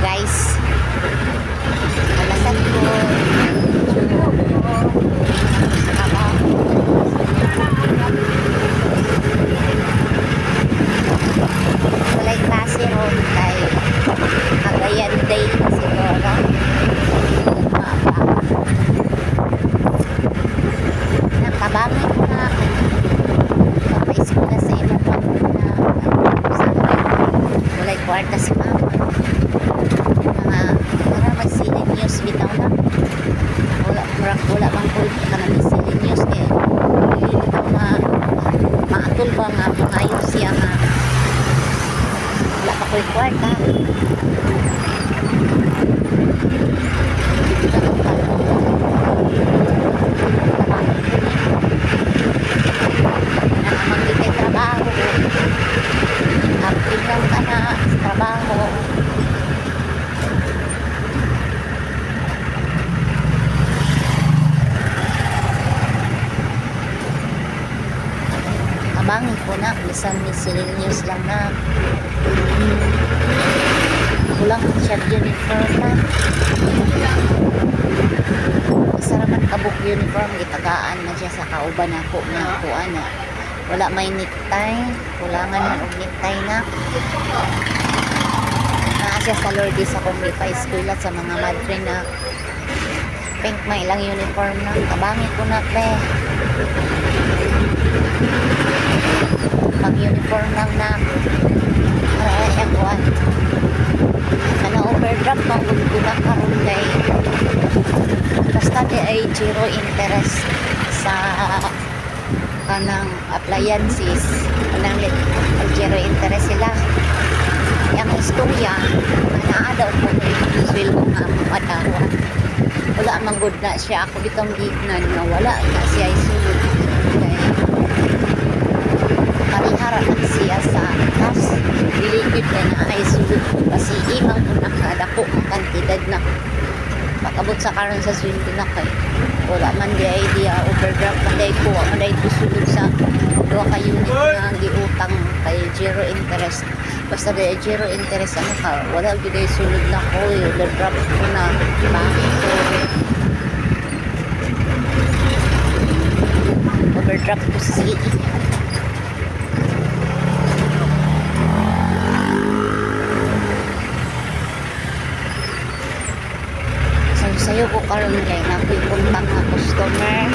guys. Alasan ko. Walay klase ron kay Cagayan Day na siguro. Nakabangin ko na papaisip na sa ilang pagkuna walay kwarta si mama. Para magsilin news bitaw na wala bang kulit ka na magsilin news kaya hindi bitaw maatol ba nga pangayos siya nga wala pa kulit kwarta nakamangkikay trabaho kapitang ka na sa trabaho. Abangin ko na bisan miscellaneous lang na kulang siya uniform na isaraman kabuk uniform gitagaan na siya sa kauban ako na kuan na wala may necktie kulangan man og necktie na siya sa Lourdes sa kong pa school at sa mga madre na pink may ilang uniform na kabangin ko na pre pag uniform lang na para siya kuhan na overdraft pang ko na karoon kay basta di ay zero interest sa kanang appliances kanang zero interest sila yung istorya naadaw ko na yung sweldo nga madawa wala mang good na siya ako bitong gignan na wala na siya isulod kay parihara lang siya sa cash diligid na ay sulod kasi imang ko nakadako ang kantidad na makabot sa karon sa sweldo na kay wala man di idea overdraft man day ko man day sulod sa duha ka unit na giutang kay zero interest basta day zero interest ano ka wala gid ay sulod na ko overdraft ko na bakit ko overdraft ko sa city sayo ko karon kay nakoy puntang nga customer